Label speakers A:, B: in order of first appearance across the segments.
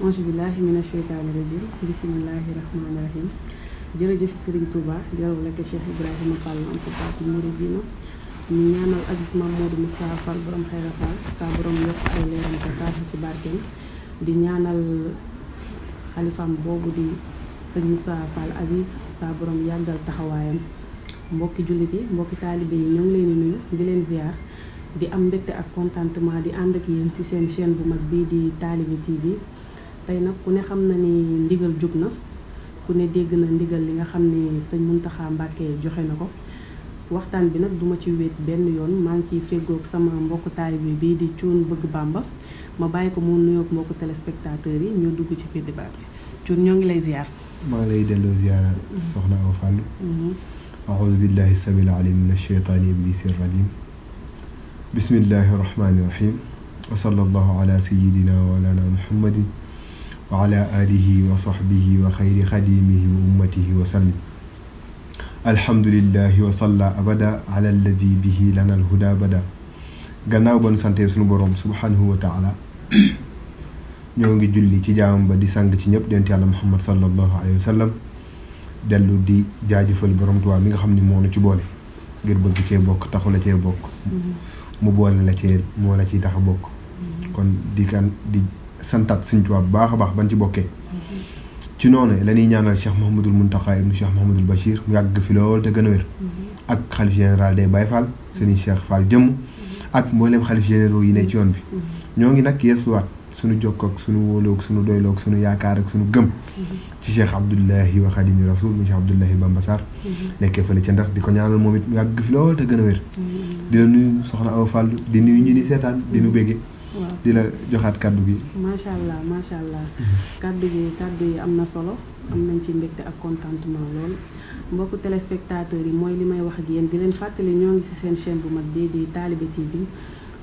A: auzu billaahi mina sheytaani rajiim bismillaahi rahmaani rahiim jërëjëf Serigne Touba jërëjëf lekk Cheikh Ibrahima Fall Lamp Baabul Muridiina ñu ñaanal Aziz Mamadou Moussa Fall borom Xayra Fall saa borom yokk ay leeram te taas ci barkeem di ñaanal xalifaam boobu di sëñ Moussa Fall Aziz saa borom yàggal taxawaayam mbokki jullit yi mbokki taalibe yi ñoo ngi leen di nuyu di leen ziar di am mbégte ak contentement di ànd ak yéen ci seen chaîne bu mag bii di Talibé TV tey nag ku ne xam na ni ndigal jug na ku ne dégg na ndigal li nga xam ne sëñ Mountakha Mbacké joxe na ko waxtaan bi nag duma ci wéet benn yoon maa ngi ciy feggoog sama mbokku taalibe bii di Thioune Bëgg Bamba ma bàyyi ko mu nuyoog mbokku téléspectateurs yi ñu dugg ci biir débat bi Thioune ñoo ngi lay ziar.
B: maa ngi lay delloo ziar soxna Awa Fall. aoudu billahi sabil alim min asheytaani iblisi rajim bismillahi rahmani rahim wa sallallahu ala sayidina wa lana muhammadin wa ala alihi wa sahbihi wa xayri xadimihi wa ummatihi wa sallim alhamdulillahi wa salla abada ala alladi bihi lana alhuda bada gannaaw ba nu santee sunu boroom subhanahu wa taala ñoo ngi julli ci jaamam ba di sang ci ñëpp dent yàlla muhammad sallallahu alayhi wa sallam dellu di jaajëfal borom Tuubaa mi nga xam ni moo nu ci boole ngir bëgg cee bokk taxu la cee bokk mu boole la cee moo la ciy tax a bokk kon di santaat Sëñ Tuubaa bu baax a baax ban ci bokkee ci noonu la ñuy ñaanal Cheikh Mouhamadul Mountakha ibnu Cheikh Mouhamadul Bachir mu yàgg fi lool te gën a wér ak xalif général des Baye Fall Serigne Cheikh Fall jëmm ak mboolem xalif généraux yi ne ci yoon bi ñoo ngi nag yeesluwaat suñu jokk ak suñu wóoloog suñu doyloog suñu yaakaar ak suñu gëm ci Cheikh Abdoulahi wa Xadimi Rasul mu Cheikh Abdoulahi Bamba Sarr nekkee fële ca Ndar di ko ñaanal moom it mu yàgg fi lool te gën a wér di la nuyu soxna Awa Fall di nuyu ñu ni seetaan di nu béggee di la joxaat kàddu gi
A: macha allah kàddu yi am na solo am nañ ci mbégte ak contentement lool mbokku téléspectateurs yi mooy li may wax ak yéen di leen fàttali ñoo ngi ci seen chaîne bu mag bii di Talibé TV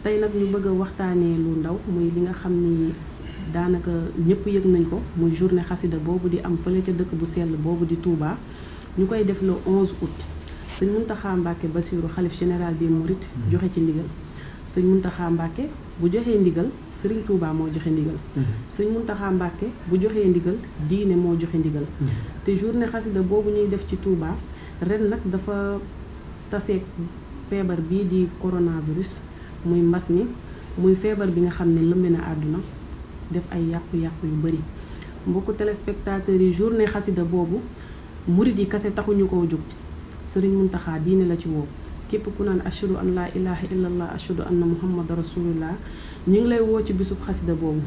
A: tey nag ñu bëgg a waxtaanee lu ndaw muy li nga xam ni daanaka ñëpp yëg nañ ko muy journée xasida boobu di am fële ca dëkk bu sell boobu di Touba ñu koy def le 11 août sëñ Mountakha Mbacké Bassirou xalif général des Mourides joxe ci ndigal sëñ Mountakha Mbacké bu joxee ndigal Serigne Touba moo joxe ndigal sëñ Mountakha Mbacké bu joxee ndigal diine moo joxe ndigal te journée xasida boobu ñuy def ci Touba ren nag dafa taseeg feebar bii di coronavirus muy mbas mi muy feebar bi nga xam ne lëmbe na àdduna def ay yàqu-yàqu yu bari mbokku téléspectateurs yi journée xasida boobu murid yi kase taxuñu koo jóg Serigne Mountakha diine la ci woo képp ku naan ashhadu an laa ilaha illallah ashhadu anna muhammad rasulullah ñu ngi lay woo ci bisub xasida boobu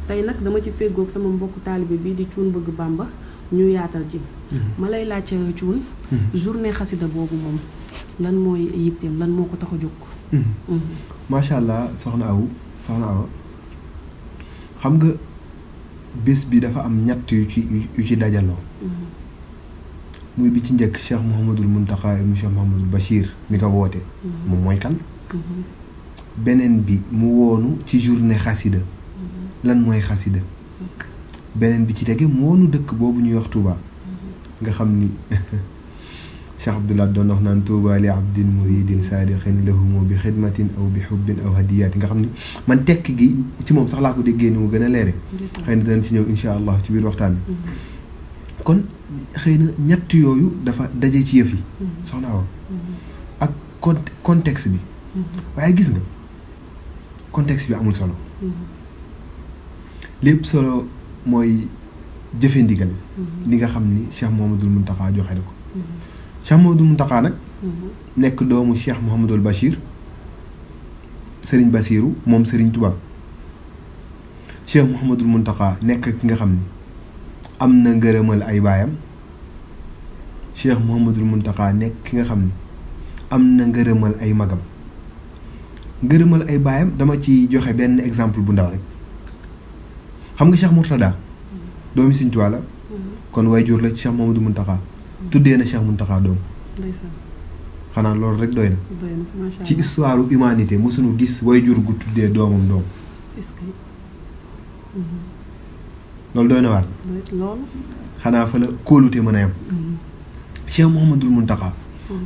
A: tey nag dama ci feggoog sama mbokku taalibe bii di Thioune Bëgg Bamba ñu yaatal ci ma lay laaj Thioune journée xasida boobu moom lan mooy yitteem lan moo ko tax a jóg
B: macha allah soxna Awa xam nga bés bi dafa am ñett yu ci dajaloo muy bi ci njëkk Cheikh Mouhamadul Mountakha ibnu Cheikh Mouhamadul Bachir mi ko woote moom mooy kan beneen bi mu woonu ci journée xasida lan mooy xasida beneen bi ci tege mu woonu dëkk boobu ñuy wax Touba nga xam ni Cheikh Abdoulaye doon wax naan Touba li abdin muridin saadiqin lahumu bi xidmatin aw bi xubbin aw hadiyaati nga xam ni man tekk gi ci moom sax laa ko déggee ni mu gën a leere xëy na danañ ci ñëw insha allah ci biir waxtaan bi kon xëy na ñett yooyu dafa daje ci yëf yi soxna Awa ak contexte bi waaye gis nga contexte bi amul solo lépp solo mooy jëfe ndigal li nga xam ni Cheikh Mouhamadoul Mountakha joxe na ko Cheikh Mouhamadoul Mountakha nag nekk doomu Cheikh Mouhamadoul Bachir Serigne Bassirou moom Serigne Touba Cheikh Mouhamadoul Mountakha nekk ki nga xam ni am na ngërëmal ay baayam Cheikh Mouhamadoul Mountakha nekk ki nga xam ni am na ngërëmal ay magam ngërëmal ay baayam dama ci joxe benn exemple bu ndaw rek xam nga Cheikh Mourtada doomi Sëñ Tuubaa la kon waajur la ci Cheikh Mouhamadoul Mountakha tuddee na Cheikh Mountakha doom xanaa loolu rek doy na ci histoire humanité mosuñu gis waajur gu tuddee doomam doom loolu doy na waar xanaa fa la kóolute mën a yam Cheikh Mouhamadoul Mountakha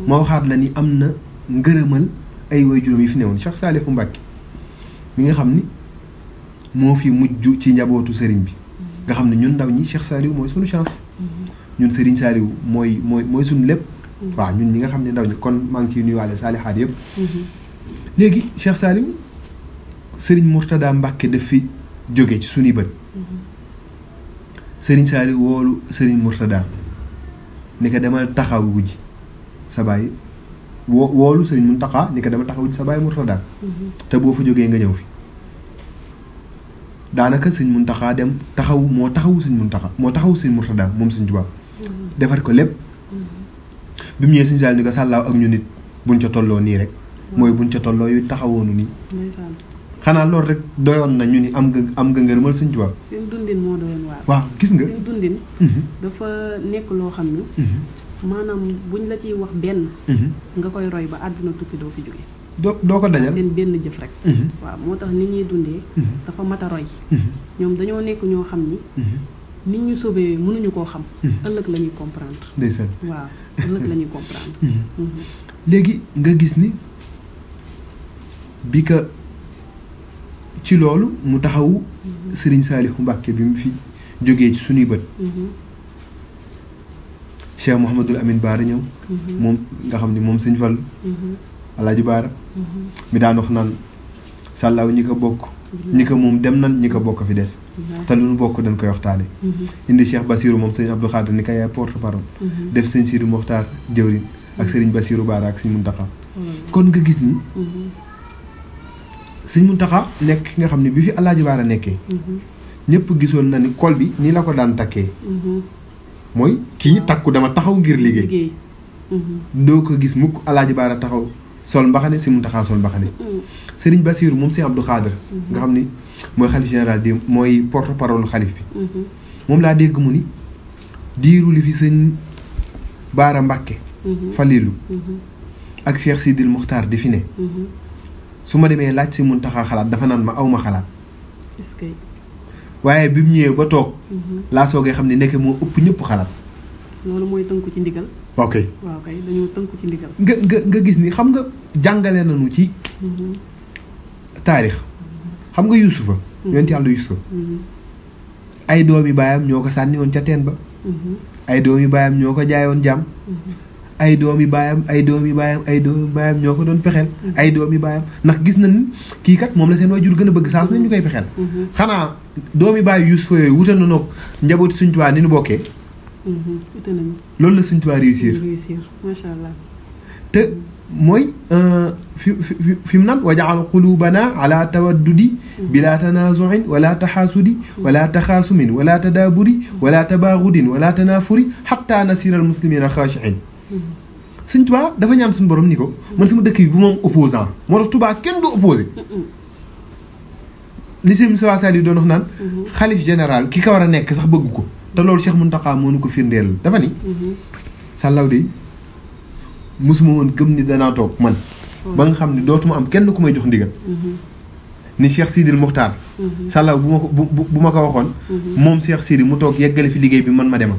B: ma waxaat la ni am na ngërëmal ay waajuram yi fi newoon Cheikh Saliou Mbacké mi nga xam ni moo fi mujj ci njabootu sëriñ bi nga xam ne ñun ndaw ñi Cheikh Saliou mooy suñu chance ñun Serigne Saliou mooy suñu lépp waaw ñun ñi nga xam ne ndaw ñi kon maa ngi ciy nuyuwaale saalihaat yëpp léegi Cheikh Saliou Serigne Mourtada Mbacke daf fi jóge ci suñuy bët Serigne Saliou woolu Serigne Mourtada ni ko demal taxawu ji sa baay woolu Serigne Mountakha ni ko demal taxawu ji sa baay Mourtada te boo fa jógee nga ñëw fi daanaka Serigne Mountakha dem moo taxawu Serigne Mourtada moom Serigne Touba defar ko lépp bi mu ñëwee Serigne Saliou ni ko sàllaaw ak ñu nit buñ ca tolloo nii rek mooy buñ ca tolloo yu taxawoonu nii xanaa loolu rek doyoon na ñu ni am nga ngërëmal Serigne Touba.
A: seen dundin moo doyoon
B: waaw gis nga
A: seen dundin dafa nekk loo xam ne maanaam buñ la ciy wax benn nga koy roy ba àdduna tukki doo fi jóge
B: doo ko dajal
A: seen benn jëf rek waaw moo tax nit ñuy dundee dafa mat a roy ñoom dañoo nekk ñoo xam ni nit ñu sauvé mënuñu koo xam ëllëg la ñuy comprendre
B: ndeysaan
A: waaw ëllëg la ñuy comprendre
B: léegi nga gis ni bi ka ci loolu mu taxawu Serigne Saliou Mbacke bi mu fi jógee ci suñuy bët Cheikh Mouhamadul Amine Baara ñëw moom nga xam ni moom Sëñ Fallu Alaaji Baara mi daan wax naan sàllaaw ñi ko bokk ñi ko moom dem nan ñi ko bokk fi des te lu nu bokk dañ koy waxtaane indi Cheikh Bassirou moom Sëñ Abdou Khadre ni ko yaay porte parole def Sëñ Sidi Mokhtar jëwrin ak Serigne Bassirou Baara ak Sëñ Mountakha kon nga gis ni Sëñ Mountakha nekk ki nga xam ne bi fi Alaaji Baara nekkee ñëpp gisoon na ni kol bi nii la ko daan takkee mooy kii takku dama taxaw ngir liggéey doo ko gis mukk Alaaji Baara taxaw sol mbaxane Sëñ Mountakha sol mbaxane Serigne Bassirou moom Sëñ Abdou Khadre nga xam ni mooy xalif général di mooy porte parole xalif bi moom laa dégg mu ni diiru li fi Sëñ Baara Mbacke Falilu ak Cheikh Sidil Mokhtar di fi ne su ma demee laaj Sëñ Mountakha xalaat dafa naan ma aw ma xalaat
A: est-ce que
B: waaye bi mu ñëwee ba toog laa soogee xam ne nekk moo ëpp ñëpp xalaat
A: loolu mooy tënku ci ndigal
B: ok
A: waaw kay dañoo tënku ci ndigal
B: nga gis ni xam nga jàngale nañu ci taarix xam nga Yuusufa yonent Yàlla Yuusufa ay doomi baayam ñoo ko sànni woon ca teen ba ay doomi baayam ñoo ko jaayoon jàmm ay doomi baayam ñoo ko doon pexeel ay doomi baayam ndax gis nañ kii kat moom la seen waajur gën a bëgg saa su ne ñu koy pexeel xanaa doomi baayu Yuusufa yooyu wutal na noog njabooti Sëñ Tuubaa ni ñu bokkee loolu la Sëñ Tuubaa réussir
A: macha allah
B: te mooy fi mu naan wa jaala qulubana ala tawaddudi bila tanazuin wala taxaasudi wala taxaasumin wala tadaaburi wala tabaagudin wala tanaafuri xatta nasira al muslimina xaashiin Sëñ Tuubaa dafa ñaan suñu borom ni ko man sama dëkk bi bu moom opposant moo tax Tuubaa kenn du opposé li Sëñ Moussa Sall yi doon wax naan xalif général ki ko war a nekk sax bëgg ko te loolu Cheikh Mountakha moo nu ko firndeel dafa ni sàllaw de mosuma woon gëm ni danaa toog man ba nga xam ne dootuma am kenn ku may jox ndigal ni Cheikh Sidil Mokhtar sàllaw bu ma ko waxoon moom Cheikh Sidi mu toog yeggale fi liggéey bi man ma demal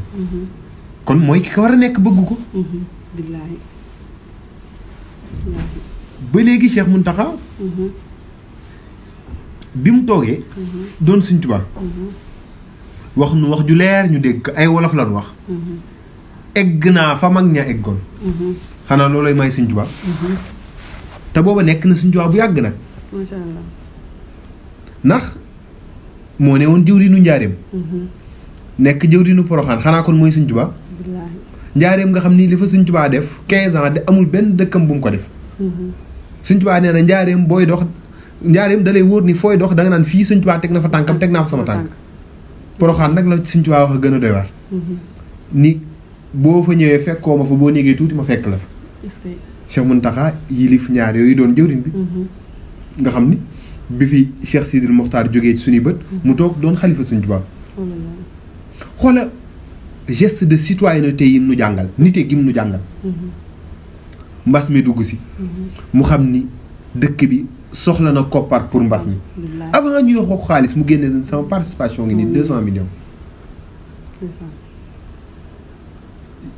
B: kon mooy ki ko war a nekk bëgg ko ba léegi Cheikh Mountakha bi mu toogee doon Sëñ Tuubaa wax nu wax ju leer ñu dégg ay wolof lan wax egg naa fa mag ña eggoon xanaa loolooy may Sëñ Tuubaa te booba nekk na Sëñ Tuubaa bu yàgg nag
A: macha allah
B: ndax moo ne woon jëwriñu njaareem nekk jëwriñu Poroxaan xanaa kon mooy Sëñ Tuubaa njaareem nga xam ni li fa Sëñ Tuubaa def 15 ans de amul benn dëkkam bu mu ko def Sëñ Tuubaa nee na njaareem booy dox njaareem da lay wóor ni fooy dox da nga naan fii Sëñ Tuubaa teg na fa tànkam teg naa fa sama tànk Poroxaan nag la Sëñ Tuubaa wax a gën a doy waar ni boo fa ñëwee fekkoo ma fa boo néegee tuuti ma fekk la fa Cheikh Mountakha yilif ñaar yooyu doon jëwriñ bi nga xam ni bi fi Cheikh Sidil Mokhtar jógee ci suñuy bët mu toog doon xalifa Sëñ Tuubaa xoola geste de citoyenneté yi nu jàngal nite gi mu nu jàngal mbas mi dugg si mu xam ni dëkk bi soxla na koppar pour mbas mi avant ñuy wax xaalis mu génne sama participation ngi ni 200 millions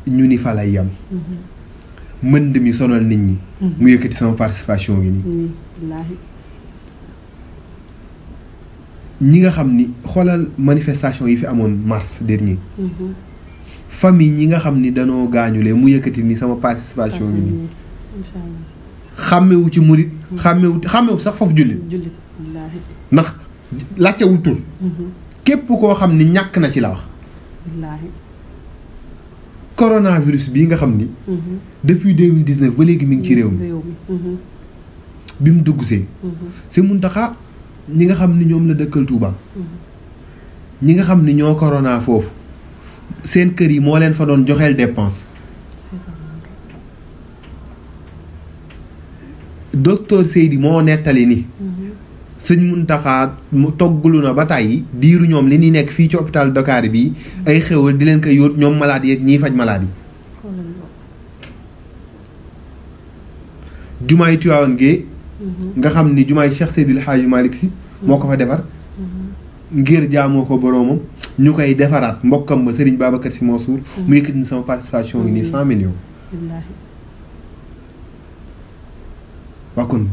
B: ñu ni fa lay yam mënd mi sonal nit ñi mu yëkkati sama participation ngi nii ñi nga xam ni xoolal manifestation yi fi amoon mars dernier. famille ñi nga xam ni danoo gaañulee mu yëkkati ni sama participation bi nii.
A: incha allah
B: xàmmewu ci murit xàmmewu sax foofu jullit.
A: jullit wallaahi.
B: ndax laajtewul tur. képp koo xam ni ñàkk na ci la wax.
A: wallaahi.
B: coronavirus bii nga xam ni. depuis 2019 ba léegi mi ngi ci réew mi. bi mu dugg see. si Muntaxa ñi nga xam ni ñoom la dëkkal Touba. ñi nga xam ni ñoo corona foofu seen kër yi moo leen fa doon joxeel dépense. docteur Seydi moo nettali ni. sëñ Muntaxa mu toggalu na ba tàyyi diiru ñoom li ñuy nekk fii ci hôpital Dakar bi ay xéwal di leen koy yóot ñoom malade yi ak ñiy faj malade yi. jumaay Tiwaawan gi nga xam ni jumaay Cheikh Seydil Hadji Malick Sy moo ko fa defar. ngir jaamoo ko boroomam ñu koy defaraat mbokkam ba Serigne Babacar Sy Mansour mu yëkkati ni sama participation ngi nii 100 millions. waa kon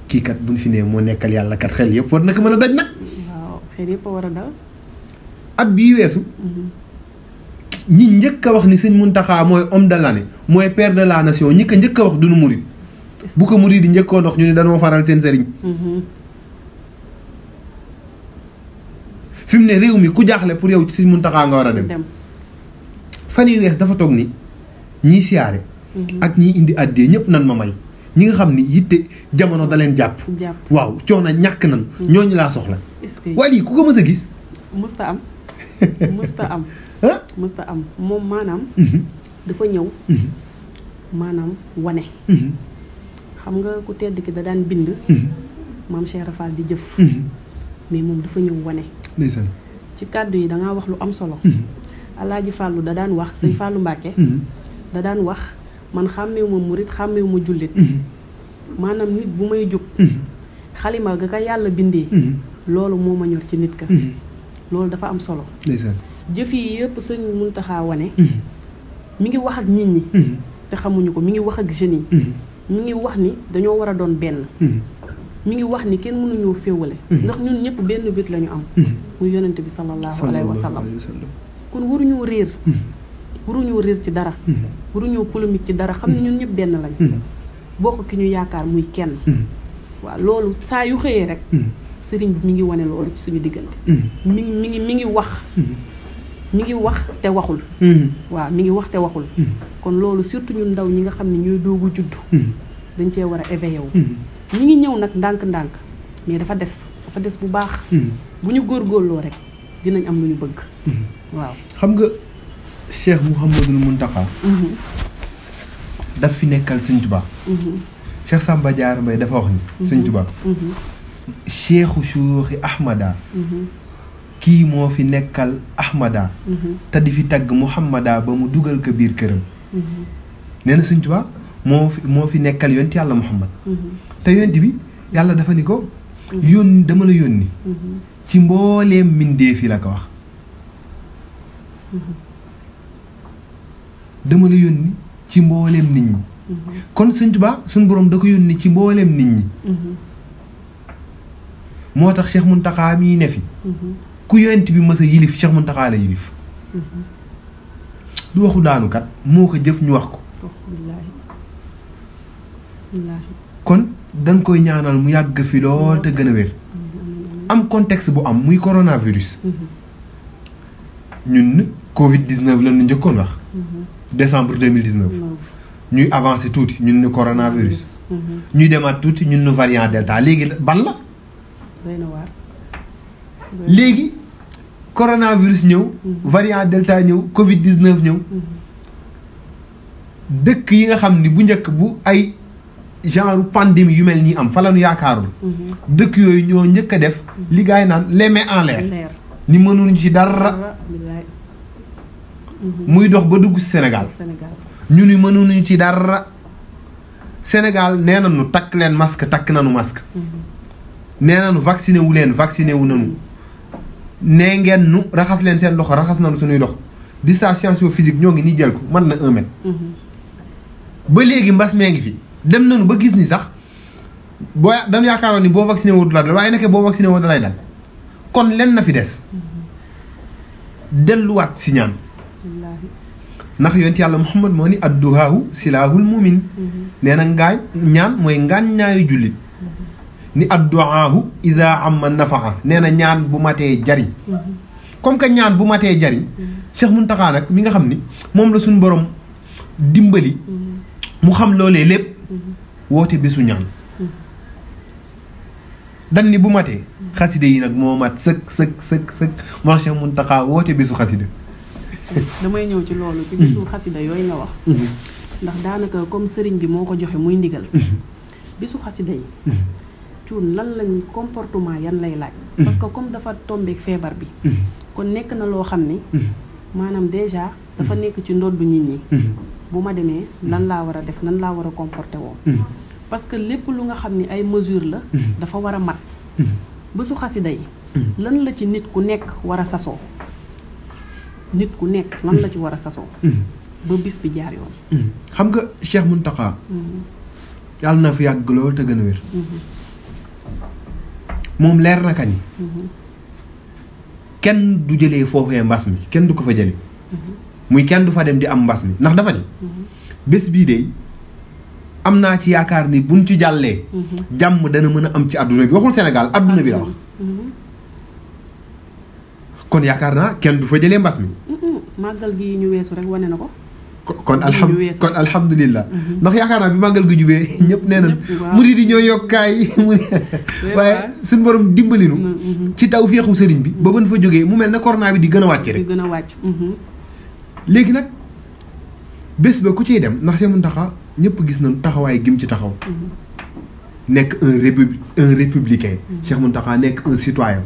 B: kii kat bu ñu fi nee moo nekkal yàlla kat xel yëpp war na ko mën a daj nag.
A: waaw xel yëpp a war a dal.
B: at bii weesu. ñi njëkk a wax ni sëñ Muntaxa mooy homme de l'année mooy père de la nation ñi ko njëkk a wax duñu murit bu ko murit di njëkkoo ndox ñu ne dañoo faral seen sëriñ. fi mu ne réew mi ku jaaxle pour yow ci sëñ Muntaxa nga war a dem. fan yu wees dafa toog ni ñiy siyaare. ak ñiy indi àddee ñëpp nan ma may. ñi nga xam ni yitte jamono da leen jàpp. waaw coono ñàkk nan. ñooñu laa soxla. waaye lii ku ko mës a gis.
A: mësta am mësta am. mësta am moom maanaam. dafa ñëw. maanaam wane. xam nga ku tedd ki da daan bind. maam Cheikh Rafal di jëf. mais moom dafa ñëw wane.
B: ndeysaan
A: ci kàddu yi da ngaa wax lu am solo. Alaaji Fàllu da daan wax sëñ Fàllu Mbàkke. da daan wax. man xàmmeewu ma murit xàmmeewu ma jullit. maanaam nit bu may jóg. xalima ga ka yàlla bindee. loolu moo ma ñor ci nit ka. loolu dafa am solo. jëf yi yëpp sëñ Muntaxa wane. mi ngi wax ak nit ñi. te xamuñu ko mi ngi wax ak jeunes yi. mi ngi wax ni dañoo war a doon benn. mi ngi wax ni kenn mënuñoo féewale. ndax ñun ñëpp benn bit la ñu am. muy yonent bi sallallahu alayhi wa sallam. kon waruñoo réer. waruñoo réer ci dara. waruñoo polémique ci dara xam ne ñun ñëpp benn lañ. bokk ki ñu yaakaar muy kenn. waaw loolu saa yu xëyee rek. sëriñ bi mi ngi wane loolu ci suñu diggante. mi ngi wax. mi ngi wax te waxul. waaw mi ngi wax te waxul. kon loolu surtout ñun ndaw ñi nga xam ne ñooy doogu juddu. dañ cee war a éveillé wu. ñi ngi ñëw nag ndànk-ndànk mais dafa des bu baax. bu ñu góorgóorloo rek dinañ am lu ñu bëgg. waaw
B: xam nga Cheikh Mouhamadul Muntaxa. daf fi nekkal Sëñ Tuubaa. Cheikh Samba Diarra Mbaye dafa wax ni. Sëñ Tuubaa. cheikhu shuuxi Ahmada. kii moo fi nekkal Ahmada. te di fi tagg Muhammada ba mu dugal ko biir këram. nee na Sëñ Tuubaa moo fi nekkal yonent yàlla Muhammad. te yonent bi yàlla dafa ni ko. dama la yónni. ci mbooleem mbindeef yi la ko wax. dama la yónni ci mbooleem nit ñi. kon Sëñ Tuubaa suñu borom da ko yónni ci mbooleem nit ñi. moo tax Cheikh Muntaxa mii ne fi. ku yonent bi mës a yilif Cheikh Muntaxa la yilif. du waxu daanukat moo ko jëf ñu wax ko. kon dañ koy ñaanal mu yàgg fi lool te gën a wér. am contexte bu am muy coronavirus. ñun Covid 19 la ñu njëkkoon wax. décembre 2019. ñuy avancé tuuti ñun ne coronavirus. ñuy demaat tuuti ñun ne variant delta léegi ban la. léegi coronavirus ñëw. variant delta ñëw Covid 19 ñëw. dëkk yi nga xam ni bu njëkk bu ay genre pandémie yu mel nii am fa la ñu yaakaarul. dëkk yooyu ñoo njëkk a def li gars yi naan les mains en l'air. ni mënuñu ci dara. muy dox ba dugg ci Sénégal. ñu ni mënuñu ci dara. Sénégal nee nañu takk leen masque takk nañu masque. nee nañu vacciné wu leen vacciné wu nañu. nee ngeen nu raxas leen seen loxo raxas nañu suñuy loxo distanciation physique ñoo ngi ni jël ko mën na 1 mètre. ba léegi mbas mee ngi fi dem nañu ba gis ni sax boo dañu yaakaaroon ni boo vacciné wu du la dal waaye nekkee boo vacciné wu da lay dal kon len na fi des delluwaat si ñaan ndax yonent yàlla Muhammad moo ni adduhaahu silaahul mumin nee na ngaañ ñaan mooy ngaaññaayu jullit ni adduhaahu ida amma nafaa nee na ñaan bu matee jariñ comme que ñaan bu matee jariñ Cheikh Mountakha nag mi nga xam ni moom la suñu borom dimbali mu xam loolee lépp woote bésu ñaan dan ni bu matee xaside yi nag moo mat sëkk moo tax Cheikh Mountakha woote bésu xaside
A: damay ñëw ci loolu ci bisu xasida yooyu nga wax ndax daanaka comme sëriñ bi moo ko joxe muy ndigal bisu xasida yi cuun lan lañ comportement yan lay laaj parce que comme dafa tombeek feebar bi kon nekk na loo xam ne maanaam déjà dafa nekk ci ndoddu nit ñi bu ma demee lan laa war a def nan laa war a comporter woo parce que lépp lu nga xam ne ay mesure la dafa war a mat bisu xasida yi lan la ci nit ku nekk war a sasoo nit ku nekk lan la ci war a sasoo ba bis bi jaar yoon
B: xam nga Cheikh Mountakha yàlla na fi yàgg lool te gën a wér moom leer na ka ni kenn du jëlee foofee mbas mi kenn du ko fa jële muy kenn du fa dem di am mbas mi ndax dafa ni bés bii de am naa ci yaakaar ni buñ ci jàllee jàmm dana mën a am ci àdduna bi waxul Sénégal àdduna bi la wax kon yaakaar naa kenn du fa jëlee mbas mi
A: màggal gi ñu weesu rek wane na ko
B: kon alhamdulillah ndax yaakaar naa bi màggal gi jubee ñëpp nee na murid yi ñoo yokkaay waaye suñu borom dimbalinu ci taw féexu sëriñ bi ba bën fa jógee mu mel ne corona bi di gën a wàcc rek
A: gën a wàcc
B: léegi nag bés ba ku ciy dem ndax Cheikh Mountakha ñëpp gis nañu taxawaay gim ci taxaw nekk un républicain Cheikh Mountakha nekk un citoyen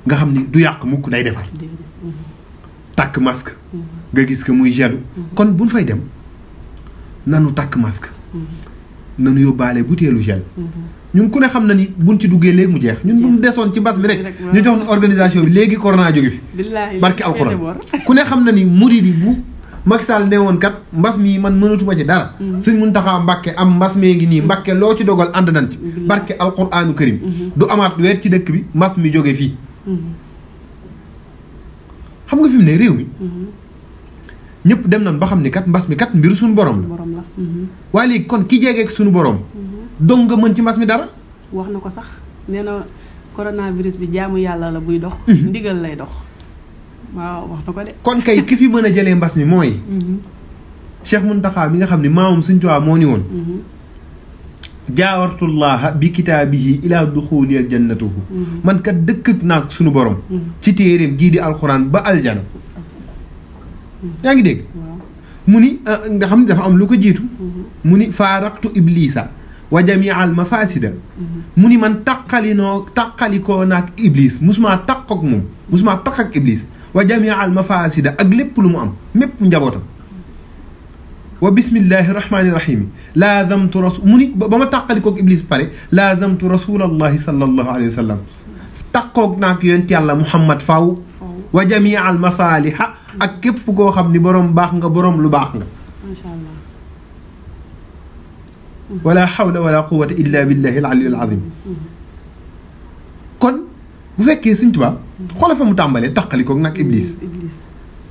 B: nga xam ni du yàq mukk day defar takk masque nga gis que muy gelu kon buñ fay dem nanu takk masque nanu yóbbaale butéelu gel ñun ku ne xam na ni buñ ci duggee léegi mu jeex ñun buñ desoon ci mbas mi rek ñu jox na organisation bi léegi corona jóge fi barki alxuraan ku ne xam na ni murid yi bu Macky Sall ne woon kat mbas mi man mënatuma ci dara Sëñ Muntaxa Mbàkke am mbas mee ngi nii Mbàkke loo ci dogal ànd nañ ci barke alquraanu karim du amaat weer ci dëkk bi mbas mi jóge fii xam nga fi mu ne réew mi ñëpp dem nañ ba xam ni kat mbas mi kat mbiru suñu borom la waaye léegi kon ki jegeek suñu borom dong nga mën ci mbas mi dara
A: wax na ko sax nee na coronavirus bi jaamu yàlla la buy dox ndigal lay dox waaw wax na ko de
B: kon kay ki fi mën a jëlee mbas mi mooy Cheikh Mountakha mi nga xam ne maamam Sëñ Tuubaa moo ni woon jaawartullaha bi kitaabihi ilaa duxulil jannatuhu man kat dëkk naag suñu borom ci téeréem jii di alxuraan ba aljana yaa ngi dégg mu ni nga xam ne dafa am lu ko jiitu mu ni faaraqtu iblisa wa jamia al mafasida mu ni man taqalikoo naag iblis musumaa taq ak moom musumaa taq ak iblis wa jamia al mafasida ak lépp lu mu am mépp njabootam wa bismillahi rahmani rahimi laazamtu rasul mu ni ba ma tàqalikoog iblis pare laazamtu rasulallahi sallallahu alayhi wa sallam taqoog naak yonent yàlla muhammad faw wa jamia al masaliha ak képp koo xam ni borom baax nga borom lu baax nga
A: masha Allah
B: wala hawla wala quwwata illa billahi al aliyyil azim kon bu fekkee Sëñ Tuubaa xoola fa mu tàmbalee tàqalikoog naak iblis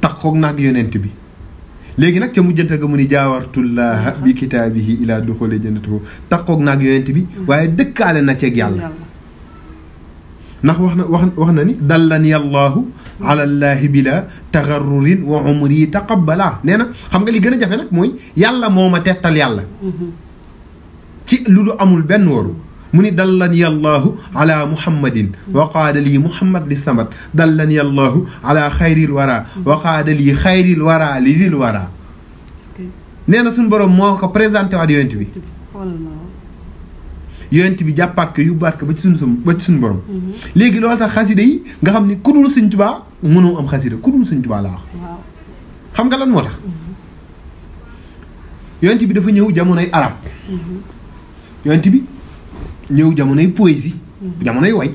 B: taqoog naak yonent bi léegi nag ca mujjante ga mu ni jaawartullaha bi kitaabihi ilaa duxuli jannatuhu taqoog naag yonent bi waaye dëkkaale na ceeg yàlla ndax wax na ni dallani allahu ala llaahi bila tagarrurin wa umri taqabbala nee na xam nga li gën a jafe nag mooy yàlla moo ma tettal yàlla ci lu amul benn waru mu ni dallani allahu ala muhammadin wa qaada lii muhammad li samat dallani allahu ala xayril wara wa qaada lii xayril wara li dil wara nee na suñu borom moo ko présenté waat yonent bi yonent bi jàppaat ko yóbbaat ko ba ci suñu borom léegi loolu tax xasida yi nga xam ni ku dul Sëñ Tuubaa mënoo am xasida ku dul Sëñ Tuubaa la wax xam nga lan moo tax yonent bi dafa ñëw jamonoy arab yonent bi ñëw jamonoy poésie jamonoy way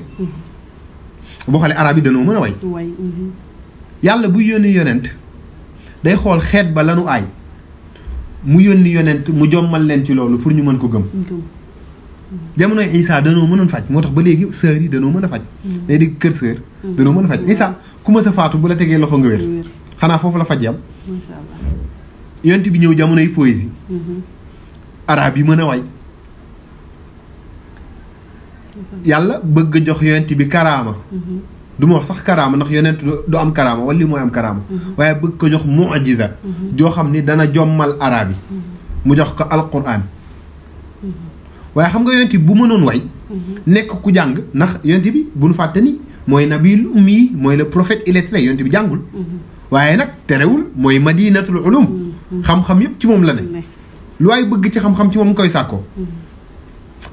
B: boo xoolee arab yi dañoo mën a way yàlla buy yónni yonent day xool xeet ba lanu aay mu yónni yonent mu jommal leen ci loolu pour ñu mën ko gëm jamonoy Isa danoo mënoon faj moo tax ba léegi sœur yi danoo mën a faj. day di kër sœur. danoo mën a faj Isa ku ma sa faatu bu la tegee loxo nga wér. xanaa foofu la faj yam.
A: macha allah.
B: yonent bi ñëw jamonoy poésie. arab yi mën a way. yàlla bëgg a jox yonent bi karaama. du ma wax sax karaama ndax yonent du am karaama wala li mooy am karaama. waaye bëgg ko jox mu'jiza joo xam ni dana jommal arab yi. mu jox ko alquran. waaye xam nga yonent bi bu mënoon way. nekk ku jàng ndax yonent bi bu nu fàtte ni mooy nabil ummi mooy le prophète illettré yonent bi jàngul. waaye nag terewul mooy madinatul ulum. xam-xam yëpp ci moom la ne. lu waay bëgg ci xam-xam ci moom koy sàkkoo.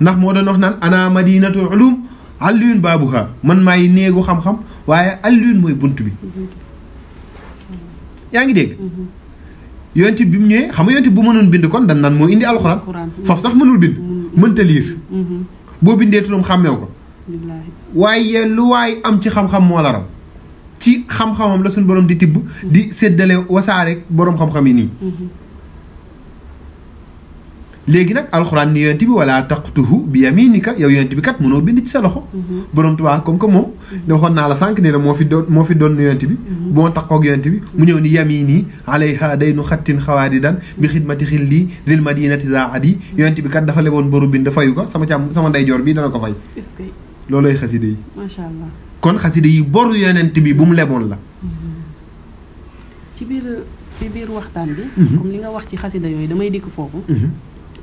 B: ndax moo doon wax naan ana madinatul ulum Alioune baabuha man maay néegu xam-xam waaye Alioune mooy bunt bi. yaa ngi dégg. yonent bi mu ñëwee xam nga yonent bu mënoon bind kon dan naan moo indi alxuraan. foofu sax mënul bind. mënta liir. boo bindee turam xàmmeew ko. waaye lu waay am ci xam-xam moo la raw. ci xam-xamam la suñu borom di tibb. di séddale wasaare borom xam-xam yi nii. léegi nag alxuraan ni yonent bi wala taqtuhu bi yaminika yow yonent bi kat mënoo bind ci sa loxo. borom Tuubaa comme que moom. da waxoon naa la sànq ne la moo fi doon yonent bi. bu ma taqoog yonent bi mu ñëw ni yamini alayha daynu xattin xawaadidan bi xidmati xilli lil madinati zaadi yonent bi kat dafa leboon boru bind fayu ko sama ndeyjoor bi dana ko fay. est-ce que loolooy xaside yi. macha allah kon xaside yi boru yonent bi bu mu leboon la.
A: ci biir waxtaan bi. comme li nga wax ci xasida yooyu damay dikk foofu.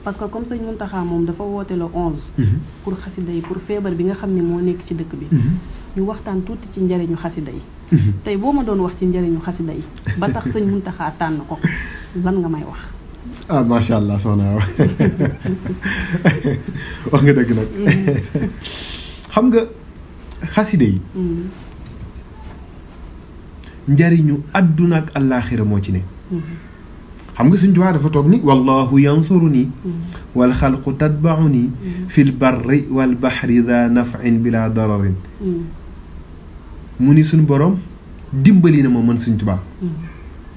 A: parce que comme sëñ Mountakha moom dafa woote le 11. pour xasida yi pour feebar bi nga xam ne moo nekk ci dëkk bi. ñu waxtaan tuuti ci njëriñu xasida yi. tey boo ma doon wax ci njëriñu xasida yi ba tax sëñ Mountakha tànn ko lan nga may wax.
B: ah macha allah soxna wax nga dëgg nag. xam nga xasida yi. njëriñu àdduna ak àllaaxira moo ci ne. xam nga Sëñ Tuubaa dafa toog ni wallahu yansuruni wal xalqu tatbauni fil barri wal baxri da nafin bila dararin mu ni suñu borom dimbali na ma mën Sëñ Tuubaa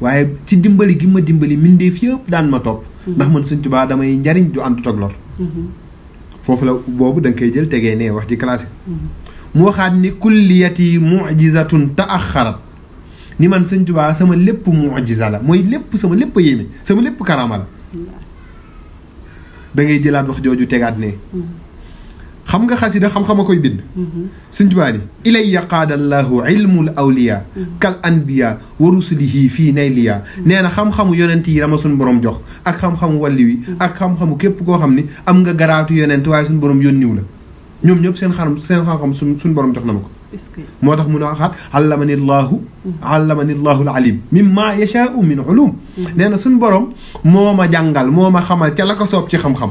B: waaye ci dimbali gi ma dimbali mbindeef yëpp daan ma topp ndax man Sëñ Tuubaa damay njariñ du ànd toog lor foofu la boobu da nga koy jël tegee nee wax ci classique mu waxaat ni kulliyati mujizatun taaxarat ni man Sëñ Tuubaa sama lépp mu'jiza la mooy lépp sama lépp a yéeme sama lépp karaama la da ngay jëlaat wax jooju tegaat ne xam nga xasida xam-xam a koy bind Sëñ Tuubaa ni ilayya qaadallahu ilmul awliya kal anbiya wa rusulihi fii nayliya nee na xam-xamu yonent yi dama suñu borom jox ak xam-xamu wàlli wi ak xam-xamu képp koo xam ni am nga garaatu yonent waaye suñu borom yónniw la ñoom ñëpp seen xam-xam suñu borom jox na ma ko moo tax mun a waxaat allamani llahu al alim mimma yashaau min ulum nee na suñ borom moo ma jàngal moo ma xamal ca la ko soob ci xam-xam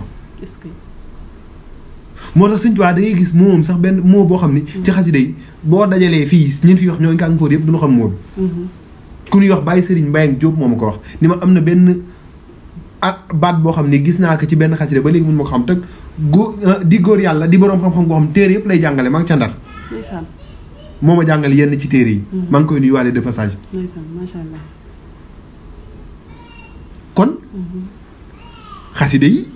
B: moo tax Sëñ Tuubaa da ngay gis moom sax benn moo boo xam ni ci xasida yi boo dajalee fii ñun fi wax ñoo ngi fóot yëpp duñu xam moo bi ku ñuy wax Baye Serigne Mbaye ak Diop moo ma ko wax ni ma am na benn baat boo xam ne gis naa ko ci benn xasida ba léegi mun ma ko xam te di góor yàlla di boroom xam-xam boo xam téere yëpp lay jàngale maa ngi ca Ndar moo ma jàngal yenn ci téere yi. maa ngi koy nuyuwaale de passage.
A: macha allah.
B: kon. xaside yi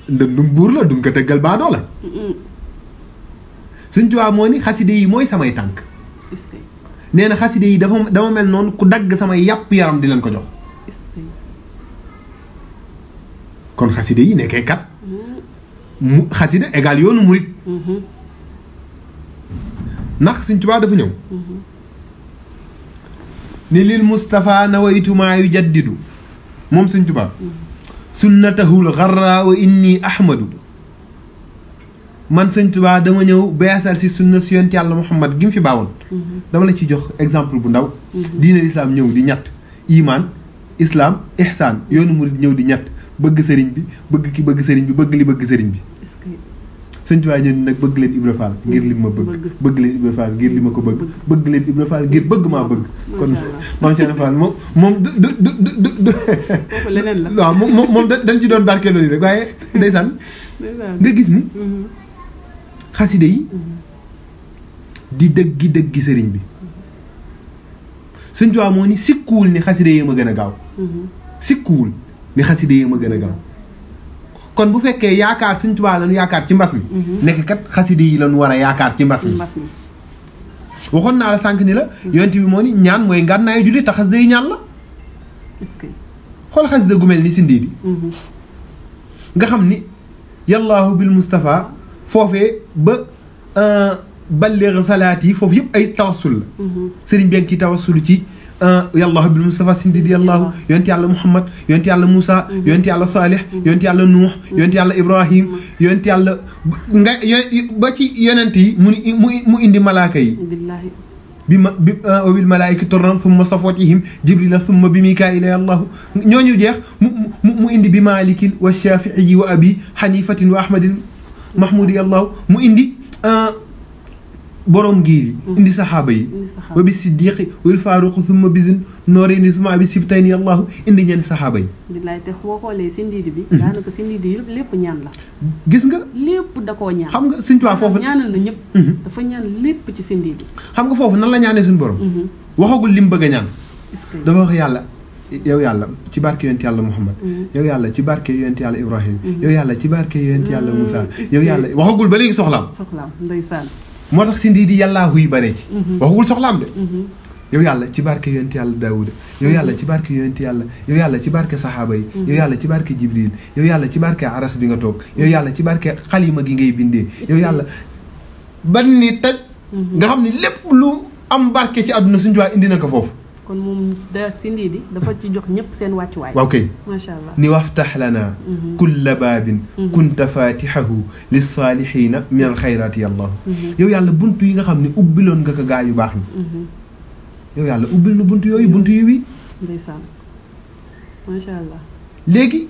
B: ndëndum buur la duñ ko tëggal baadoo la. Sëñ Tuubaa moo ni xaside yi mooy samay tànk. nee na xaside yi dama mel noonu ku dagg samay yàpp yaram di leen ko jox. kon xaside yi nekkee kat. mu xaside égal yoonu murit. ndax Sëñ Tuubaa dafa ñëw ni lil Mustafa nawaytu maa yujaddidu moom Sëñ Tuubaa sunnatahul xarra wa inni ahmadu man Sëñ Tuubaa dama ñëw beesal si sunna si yonent Yàlla Muhammad gi mu fi baawoon dama la ci jox exemple bu ndaw diine lislaam ñëw di ñett iman islam ihsaan yoonu murid ñëw di ñett bëgg sëriñ bi bëgg ki bëgg sëriñ bi bëgg li bëgg sëriñ bi Sëñ Tuubaa ñëw nag bëgg leen Ibra Fall ngir li ma bëgg leen Ibra Fall ngir li ma ko bëgg leen Ibra Fall ngir bëgg maa bëgg kon maam Cheikh Fall moom du
A: leneen la
B: waaw moom dañ ci doon barkeeloo rek waaye ndeysaan nga gis ni xaside yi di dëggi sëriñ bi Sëñ Tuubaa moo ni sikkuwul ni xaside yi ma gën a gaaw sikkuwul ni xaside yi ma gën a gaaw kon bu fekkee yaakaar Sëñ Tuubaa lañu yaakaar ci mbas mi nekk kat xasida yi lañu war a yaakaar ci mbas mi waxoon naa la sànq ni la yonent bi moo ni ñaan mooy ngànnaayu julli te xasida yi ñaan la
A: est-ce que
B: xool xasida gu mel ni si ndiidi nga xam ni yallaahu bil Mustafa foofee ba balligh salaat yi foofu yëpp ay tawassul la sëriñ bi ci tawassul ci yallaahu bil Mustafa si ndiidi yallaahu yonent yàlla Muhammad yonent yàlla Moussa yonent yàlla Salih yonent yàlla Nuux yonent yàlla Ibrahim yonent yàlla nga ba ci yonent yi mu indi malaaka yi bil malaa'ikati turran thumma safootihim jibrila thumma bi mikaa'ila yallaahu ñooñu jeex mu indi bi malikin wa shafi'i wa abi hanifatin wa ahmadin mahmudi yallaahu mu indi borom ngir yi indi saxaaba yi wa bi siddiqi wal faaruq thumma bi nooreeni thumma bi sibtayni yallaahu indi ñeenti saxaaba yi
A: billaay te boo xoolee si ndiidi bi daanaka si ndiidi yi lépp ñaan la
B: gis nga
A: lépp da koo ñaan
B: xam nga Sëñ Tuubaa foofu
A: ñaanal na ñëpp dafa ñaan lépp ci si ndiidi
B: xam nga foofu nan la ñaanee suñu borom waxagul lim bëgg a ñaan dafa wax yàlla yow yàlla ci barke yonent yàlla Muhammad yow yàlla ci barke yonent yàlla Ibrahim yow yàlla ci barke yonent yàlla Moussa yow yàlla waxagul ba léegi soxlaam
A: ndeysaan
B: moo tax si ndiidi yàllaahu yi bare ci waxagul soxlaam de yow yàlla ci barke yonent yàlla Daawuda yow yàlla ci barke yonent yàlla yow yàlla ci barke saxaaba yi yow yàlla ci barke Jibril yow yàlla ci barke aras bi nga toog yow yàlla ci barke xalima gi ngay bindee yow yàlla ban ni taj nga xam ni lépp lu am barke ci àdduna Sëñ Tuubaa indi na ko foofu
A: kon moom da si ndiidi dafa ci jox ñëpp seen wàccuwaay
B: waaw kay
A: macha allah
B: ni waftax lana kulla baabin kunta fatihahu lissaalihiina min alxayraati yallaahu yow yàlla buntu yi nga xam ne ubbiloon nga ko gaa yu baax ni yow yàlla ubbil nu buntu yooyu buntu yi wi
A: ndeysaan macha allah
B: léegi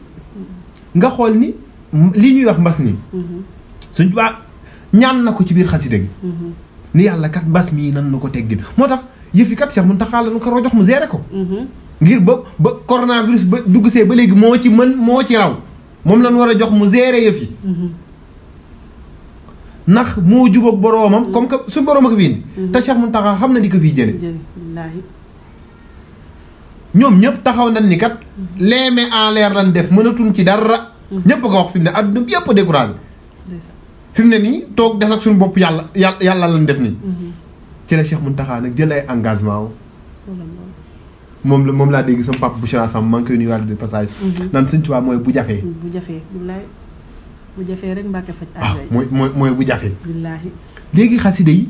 B: nga xool ni li ñuy wax mbas nii Sëñ Tuubaa ñaan na ko ci biir xasida gi ni yàlla kat mbas mii nan na ko teggin moo tax yëfi kat Cheikh Mountakha la nu ko jox mu gérer ko ngir ba coronavirus ba dugg see ba léegi moo ci mën moo ci raw moom lañ war a jox mu gérer yëf yi ndax moo jubóog boroomam comme que suñu boroom a ko fi indi te Cheikh Mountakha xam na di ko fiy jële ñoom ñëpp taxaw nañ ni kat les mains en l'air lan def mënatuñ ci dara ñëpp ko wax fi mu ne adduna bi yëpp découragé fi mu ne nii toog des ak suñu bopp yàlla lan def nii ci la Cheikh Mountakha nag jël ay engagement moom laa dégg sama papa Bouchra Sam maa ngi koy nuyuwaat de passage naan Sëñ Tuubaa mooy bu jafee
A: bu jafee rek Mbàkke faj
B: mooy bu jafee
A: billaahi
B: léegi xasida yi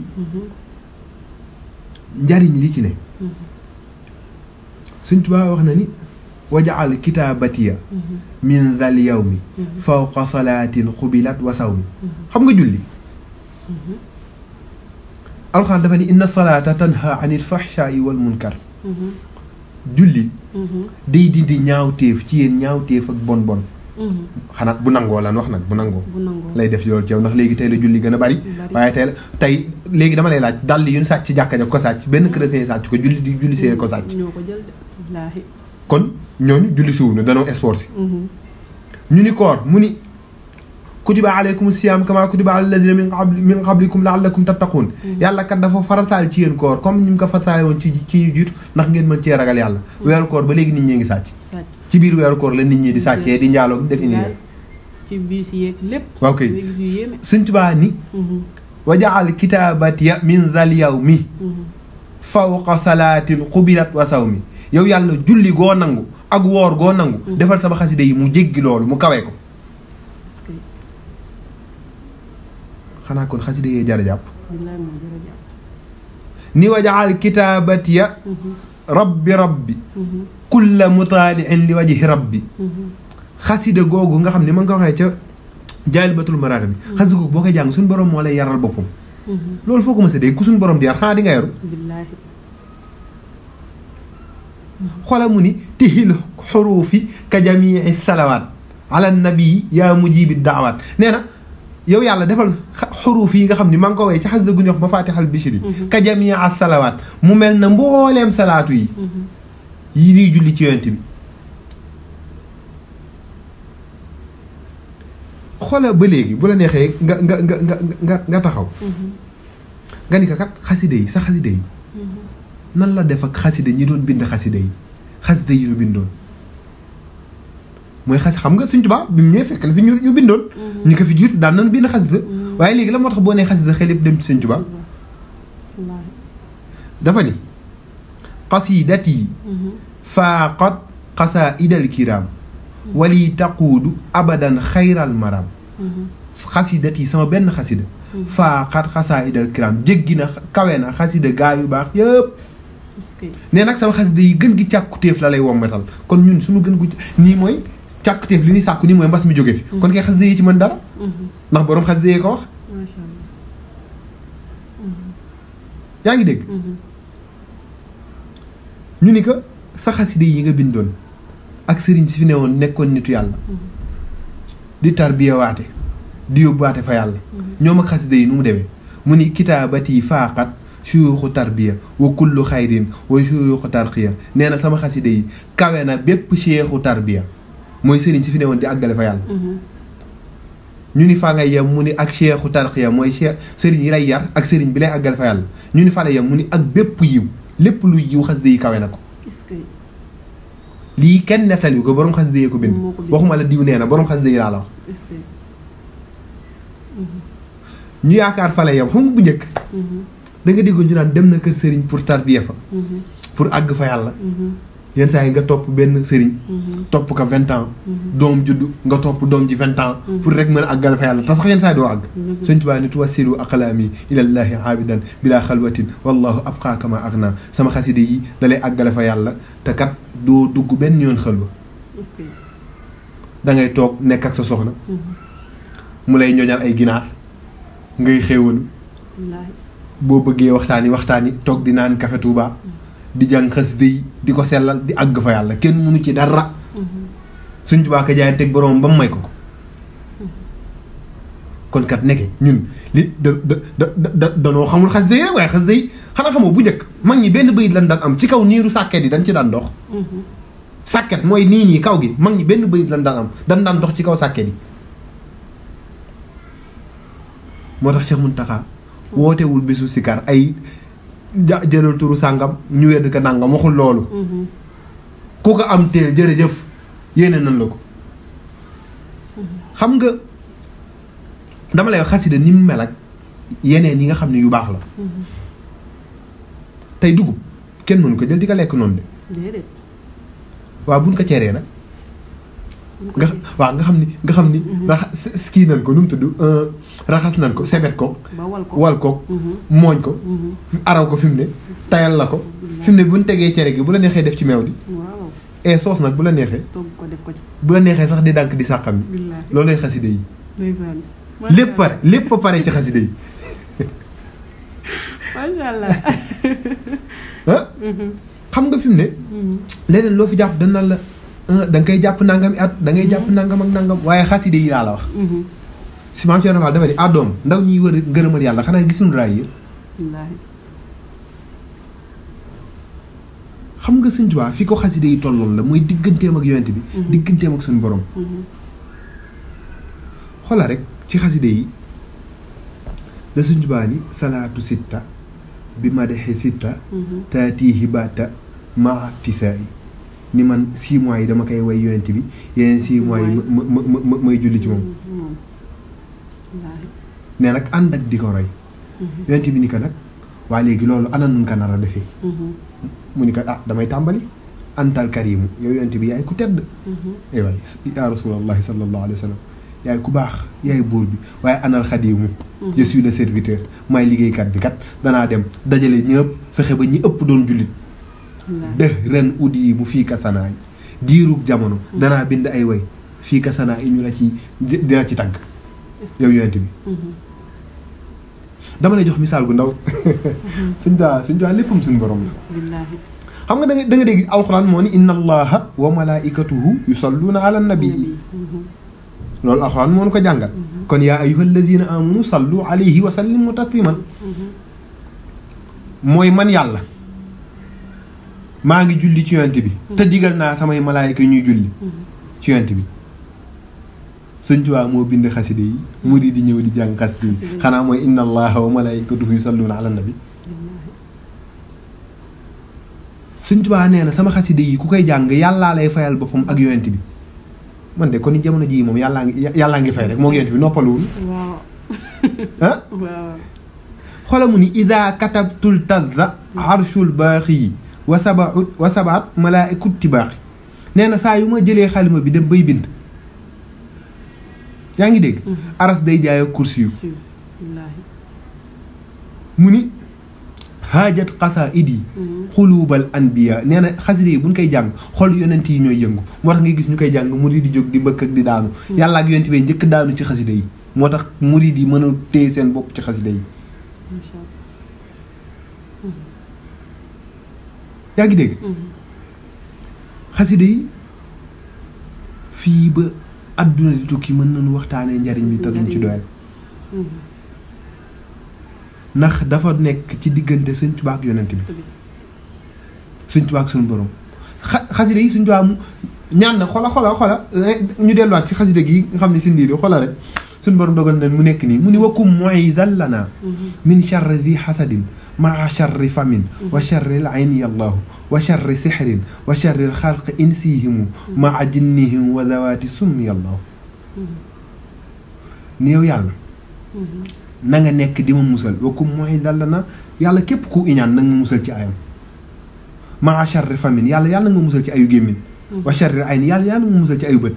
B: njariñ li ci ne Sëñ Tuubaa wax na ni wajaal kitaabatiya min dhal yawmi fawqa salaatin xubilat wa sawmi xam nga julli alxuraan dafa ni inna salaata tanha anil fahshaa'i wal munkar julli day dindi ñaawteef ci yéen ñaawteef ak bon bon xanaa bu nangoo lan wax nag bu nangoo lay def loolu ci yow ndax léegi tey la julli gën a bari waaye tey léegi dama lay laaj dàll yu ñu sàcc ci jàkka ja ko sàcc benn chrétien sàcc ko julli see ko sàcc kon ñooñu julli siwu na danoo sport si ñu ni koor mu ni kutiba aleykum siyaam kama kutiba ala alladina min qablikum laallakum tattaquun yàlla kat dafa farataal ci yéen koor comme ni mu ko farataale woon ci jiitu ndax ngeen mën cee ragal yàlla weeru koor ba léegi nit ñee ngi sàcc ci biir weeru koor la nit ñi di sàccee di njaaloo defi nii
A: ci biis yeeg lépp
B: waaw kay Sëñ Tuubaa ni wajaal kitaabatiya min dhal yawmi fawqa salaatin xubilat wa sawmi yow yàlla julli goo nangu ak woor goo nangu defal sama xasida yi mu jéggi loolu mu kawee ko xanaa kon xasida yee jar a jàpp ni wajaal kitaabatiya rabbi kulla mutaaliin li wajhi rabbi xasida googu nga xam ne ma nga ko waxee ca jaalibatul maraaxib bi xasida googu boo koy jàng suñu borom moo lay yaral boppam loolu foo ko mës a dégg ku suñu borom di yar xanaa di nga yaru xola mu ni tihil xuruufi ka jamii salawaat ala nabii yaa mujibi daawaat nee na yow yàlla defal xuruuf yi nga xam ni maa ngi ko woy ci xasida gu ñuy wax mafatihal bishri ka jamii salawaat mu mel na mbooleem salaatu yi yi ñuy julli ci yonent bi xola ba léegi bu la neexee nga taxaw nga ni ko kat xasida yi sa xasida yi nan la def ak xasida ñi doon bind xasida yi ñu bindoon mooy xas xam nga Sëñ Tuubaa bi mu ñëwee fekk na fi ñu bindoon ñu ko fi jiitu daan nañ bind xasida waaye léegi la moo tax boo nee xasida xel yëpp dem ci Sëñ Tuubaa dafa ni qasidati faaqat qasaidal kiram wali taquudu abadan xayral maram qasidati sama benn xasida faaqat qasaidal kiram jéggi na kawe na xasida gaa yu baax yëpp nee nag sama xasida yi gën gi càkkutéef la lay wommatal kon ñun suñu gën gu nii mooy càkkutéef li ñuy sàkku nii mooy mbas mi jóge fi kon kay xasida yi ci mën dara ndax boroom xasida yi ko wax yaa ngi dégg ñu ni ko sa xasida yi nga bindoon ak sëriñ si fi ne woon nekkoon nitu yàlla di tarbiya waate di yóbbuwaate fa yàlla ñoom ak xasida yi nu mu demee mu ni kitaabati faaqat suyuuxu tarbiya wa kullu xayrin wa suyuuxu tarqiya nee na sama xasida yi kawe na bépp seexu tarbiya mooy sëriñ si fi ne woon di àggale fa yàlla ñu ni faa ngay yem mu ni ak seexu tarqiya mooy seex sëriñ yi lay yar ak sëriñ bi lay àggale fa yàlla ñu ni faa lay yem mu ni ak bépp yiw lépp lu yiw xasida yi kawe na ko lii kenn nettali ko borom xasida yi ko bind waxuma la diw nee na borom xasida yi laa la wax ñu yaakaar fa lay yem xam nga bu njëkk da nga déggoon ñu naan dem na kër sëriñ pour tarbiya fa pour àgg fa yàlla yenn saa yi nga topp benn sëriñ topp ko 20 ans doom judd nga topp doom ji 20 ans pour rek mën a àggal fa yàlla te sax yenn saa yi doo àgg Sëñ Tuubaa ni tuwassilu aqlaami ilallaahi aabidan bila xalwatin wallahu abqaa kama agna sama xasida yi da lay àggale fa yàlla te kat doo dugg benn yoon xalwa da ngay toog nekk ak sa soxna mu lay ñoñal ay ginaar ngay xéewalu boo bëggee waxtaani toog di naan café Touba di jàng xasida yi di ko sellal di àgg fa yàlla kenn mënu ci dara Sëñ Tuubaa ka jaay teg boroom ba mu may ko kon kat nekke ñun li danoo xamul xasida yi rek waaye xasida yi xanaa xamoo bu njëkk mag ñi benn bayit lan daan am ci kaw niiru sàkket yi dañ ci daan dox sàkket mooy nii kaw gi mag ñi benn bayit lan daan am dañ daan dox ci kaw sàkket yi moo tax Cheikh Mountakha wootewul bésu sikar ay jëlal turu sàngam ñu wedd ko nàngam waxul loolu ku ko am teel jërëjëf yéene nan la ko xam nga dama lay wax xasida ni mu mel ak yeneen yi nga xam ne yu baax la tey dugub kenn mënu ko jël di ko lekk noonu de waaw buñ ko ceeree nag nga xam ni raxas kii nañ ko nu mu tudd raxas nañ ko sebet ko wal ko mooñ ko araw ko fi mu ne tayal la ko fi mu ne bu ñu tegee cere gi bu la neexee def ci meew di et soos nag bu la neexee bu la neexee sax di dànk di sàqam yi loolay xaside yi lépp pare ci xaside yi
A: macha allah
B: xam nga fi mu ne leneen loo fi jàpp dana la da nga koy jàpp nangam at da ngay jàpp nangam ak nangam waaye xaside yi laa la wax si maam Cheikh Fall dafa di àddoom ndaw ñuy wër ngërëmal yàlla xanaa gisuñu raay yi xam nga Sëñ Tuubaa fi ko xaside yi tolloon la mooy digganteem ak yonent bi digganteem ak suñu borom xoola rek ci xaside yi la Sëñ Tuubaa ni salaatu sitta bi madaxi sitta taati hibaata maa tisaa yi ni man 6 mois yi dama koy way yonent bi yeneen 6 mois yi may julli ci moom ne nag ànd ak di ko roy yonent bi ni ko nag waa léegi loolu ana nun ko nar a defee mu ni ko damay tàmbali antal karimu yow yonent bi yaay ku tedd ay waay yaa rasulallahi sallallahu alayhi wa sallam yaay ku baax yaay buur bi waaye anal xadimu je suis le serviteur maay liggéeykat bi kat danaa dem dajale ñëpp fexe ba ñi ëpp doon jullit ren uddi mu fii ka sanaay diirub jamono danaa bind ay way fii ka sanaay ñu la ci dina ci tagg yow yonent bi dama lay jox misaal gu ndaw suñ daa léppam suñu borom la xam nga da nga dégg alxuraan moo ni inna allaha wa malaikatuhu yusalluna ala nabii loolu alxuraan moo nu ko jàngal kon yaa ayyuha alladina amanu sallu alayhi wa sallimu tasliman mooy man yàlla maa ngi julli ci yonent bi te digal naa samay malaayika ñuy julli ci yonent bi Sëñ Tuubaa moo bind xaside yi mu di ñëw di jàng xaside yi xanaa mooy inna allaha wa malaikatuhu yusalluna ala nabi Sëñ Tuubaa nee na sama xaside yi ku koy jàng yàllaa lay fayal boppam ak yonent bi man de kon ni jamono jii moom yàllaa ngi fay rek moo yonent bi noppaluwul.
A: waaw.
B: ah.
A: waaw.
B: xoolal mu ni ida katabtul tazza arshul baaxi wa sabaat malaa'ikut tibaaxi nee na saa yu ma jëlee xalima bi dem bay bind yaa ngi dégg. aras day jaay ak kursi yu. mu ni haajat qasaa'idi xuluubal anbiya nee na xasida yi buñ koy jàng xol yonent yi ñooy yëngu moo tax nga gis ñu koy jàng murid di jóg di mbëkk ak di daanu. yàlla ak yonent bi njëkk daanu ci xasida yi moo tax murid yi mën a téye seen bopp ci xasida yi. yaa ngi dégg. xasida yi fii ba adduna di tukki mën nañu waxtaanee njariñ bi te duñ ci doyal. ndax dafa nekk ci diggante Sëñ Tuubaa ak yonent bi. Sëñ Tuubaa ak suñu borom xasida yi Sëñ Tuubaa ñaan na xola ñu delluwaat ci xasida gi nga xam ne si ndiir xola rek suñu borom dogal na mu nekk nii mu ni wakkum mu'iizan lana min charri di xasadin maa charri famin wa charri l ayni allahu wa charri sixrin wa charri l xalqi insihimu maa jinnihim wa zawaati summi allahu ni yow yàlla na nga nekk di ma musal wakkum mu'iizan lana yàlla képp ku iñaan na nga musal ci ayam maa charri famin yàlla nga musal ci ayu gémmin wa charri ayni yàlla nga musal ci ayu bët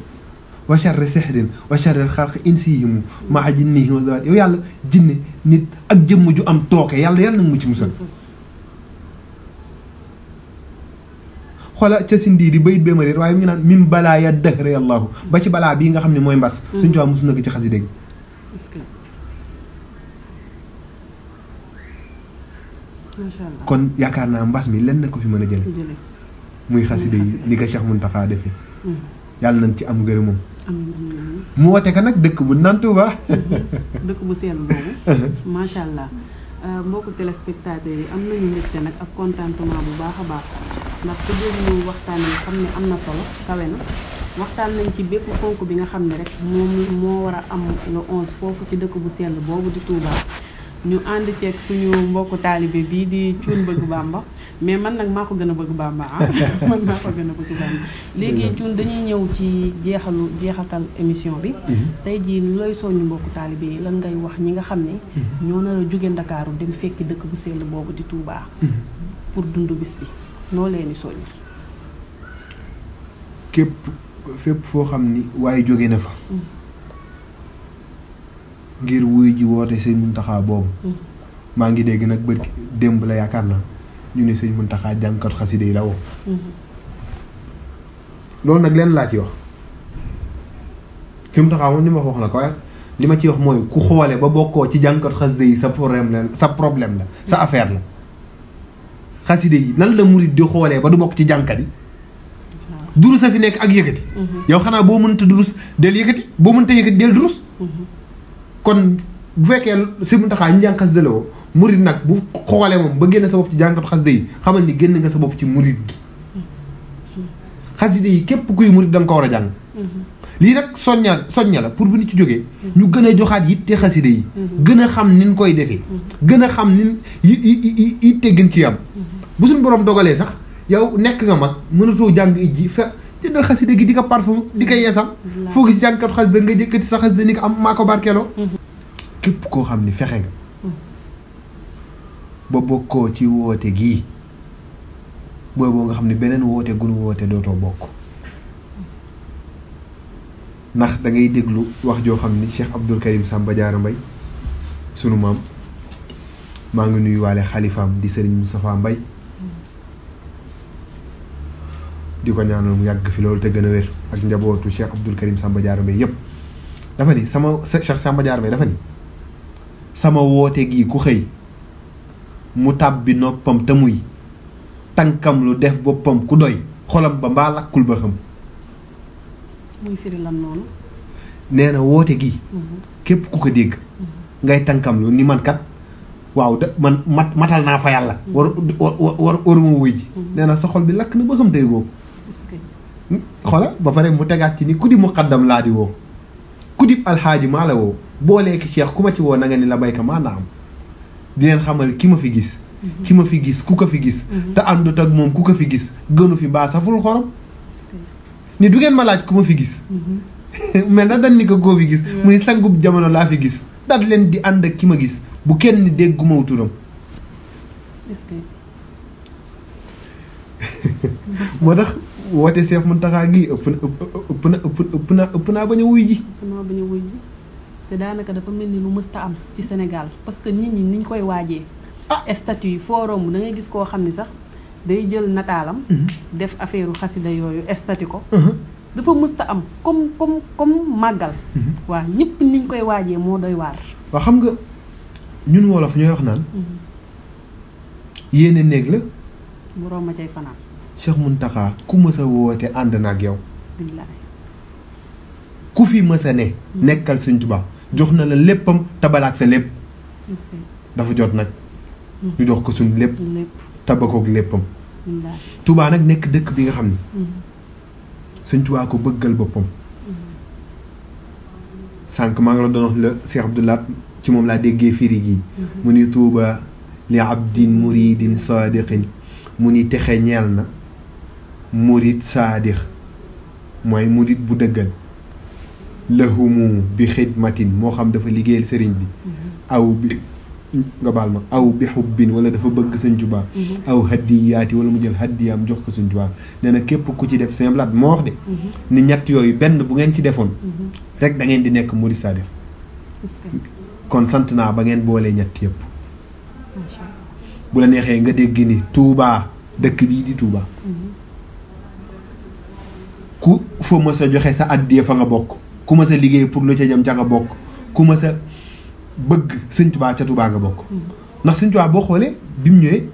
B: wa charri sixrin wa charri xalqi insihimu maa jinnihim wa zawaati yow yàlla jinne nit ak jëmm ju am tooke yàlla na nga mu ci musal xoola ca sindii di bayit bee ma réer waaye mu ngi naan min balaa ya dëhre allahu ba ci balaa bii nga xam ne mooy mbas suñ tuwaa mosu na ko ci xasida gi kon yaakaar naa mbas mi lenn ko fi mën a jële muy xasida yi ni ko Cheikh Mountakha defee yàlla nañ ci am ngërëmam mu woote ka nag dëkk bu naan Tuuba
A: dëkk bu sell boobu macha allah mbokku téléspectateurs yi am nañu mbégte nag ak contentement bu baax a baax ndax ku déglu waxtaan yi xam ne am na solo kawe na waxtaan nañ ci bépp ponk bi nga xam ne rek moom moo war a am le 11 foofu ci dëkk bu sell boobu di Touba ñu ànd ceeg suñu mbokku taalibe bii di Cuun bëgg Bàmba mais man nag maa ko gën a bëgg Bàmba man maa ko gën a bëgg Bàmba léegi Cuun dañuy ñëw ci jeexatal émission bi tey jii looy soññu mbokku taalibe yi lan ngay wax ñi nga xam ne ñoo nar a jóge Ndakaaru dem fekki dëkk bu sell boobu di Touba pour dund bis bi noo leen di soññ
B: képp fépp foo xam ni waaye jóge na fa ngir wuy ji woote sëñ Muntaxa boobu maa ngi dégg nag bët démb la yaakaar naa ñu ne sëñ Muntaxa jàngkat xasida yi la woo loolu nag leen laa ci wax sëñ Muntaxa moom ni ma wax na ko li ma ci wax mooy ku xoole ba bokkoo ci jàngkat xasida yi sa problème la sa affaire la xasida yi nan la murid di xoolee ba du bokk ci jàngkat yi durus a fi nekk ak yëkkati yow xanaa boo mënta durus del yëkkati boo mënta yëkkati del durus kon bu fekkee si Muntaxa ñu jàng xasida la woo murid nag bu xoolee moom ba génn sa bopp ci jàngkatu xasida yi xamal ni génn nga sa bopp ci murid gi xasida yi képp kuy murid da nga ko war a jàng lii nag soñña la pour bu nit ci jógee ñu gën a joxaat yitte xasida yi gën a xam ni ñu koy defee gën a xam ni yitte gën ci am bu suñ borom dogalee sax yow nekk nga mag mënatoo jàng ijji jëndal xasida gi di ko parfum di ko yeesal foo gis jàngkatu xasida nga jëkkati sa xasida ni ko am maa ko barkeeloo képp koo xam ni fexe nga ba bokkoo ci woote gii booy boo nga xam ne beneen woote gunu woote dootoo bokk ndax da ngay déglu wax joo xam ni Cheikh Abdoul Karim Samba Diarra Mbaye sunu maam maa ngi nuyu waale xalifaam di Serigne Moustapha Mbaye di ko ñaanal mu yàgg fi loolu te gën a wér ak njabootu Cheikh Abdoul Karim Samba Diarra Mbaye yépp dafa ni sama Cheikh Samba Diarra Mbaye dafa ni sama woote gii ku xëy mu tàbbi noppam te muy tànkam lu def boppam ku doy xolam ba mbaa lakkul ba xam
A: muy firi lan noonu
B: nee na woote gii képp ku ko dégg ngay tànkam lu ni man kat waaw de man matal naa fa yàlla waruma wuy ji nee na sa xol bi lakk na ba xam tey googu xoola ba pare mu tegaat ci ni ku di muqaddam laa di woo ku di alxaaji maa la woo boo lekki cheikh ku ma ci woo na nga ni la bayka maa na am di leen xamal ki ma fi gis ki ma fi gis ku ko fi gis te àndut ak moom ku ko fi gis gënu fi mbaa saful xorom ni du ngeen ma laaj ku ma fi gis mais na dan ni ko koo fi gis mu ni sangub jamono laa fi gis daal leen di ànd ak ki ma gis bu kenn dégguma turam
A: est-ce que
B: moo tax woote Cheikh Mountakha gi ëpp naa bañ a wuy ji
A: te daanaka dafa mel ni lu mësta am ci Sénégal parce que nit ñi niñ koy waajee statut yi forum da ngay gis koo xam ni sax day jël nataalam def affaire xasida yooyu statut ko dafa mësta am comme màggal waaw ñëpp niñ koy waajee moo doy waar
B: waaw xam nga ñun wolof ñooy wax naan yéene néeg la
A: boroom ma cay fanaan
B: Cheikh Mountakha ku mës a woote ànd na ak yow
A: billaay
B: ku fi mës a ne nekkal Sëñ Tuubaa jox na la léppam tabalaak sa lépp dafa jot nag ñu jox ko suñ lépp tabakook léppam Tuubaa nag nekk dëkk bi nga xam ni Sëñ Tuubaa ko bëggal boppam sànq maa ngi la doon wax la Cheikh Abdoulaat ci moom laa déggee firi gi mu ni Tuuba li abdin muridin saadiqin mu ni texe ñeel na murid saadix mooy murid bu dëggal lahumu bi xidmatin moo xam dafa liggéeyal sëriñ bi aw bi nga baal ma aw bi xubbin wala dafa bëgg Sëñ Tuubaa aw haddiyaati wala mu jël haddiyaam jox ko Sëñ Tuubaa nee na képp ku ci def Sëñ Abdu Lahat moo wax de ni ñett yooyu benn bu ngeen ci defoon rek da ngeen di nekk murid saadix kon sant naa ba ngeen boolee ñett yëpp bu la neexee nga dégg ni Touba dëkk bii di Touba ku fa mës a joxe sa addiya fa nga bokk ku mës a liggéey pour lu ca jëm ca nga bokk ku mës a bëgg Sëñ Tuubaa ca Touba nga bokk ndax Sëñ Tuubaa boo xoolee bi mu ñëwee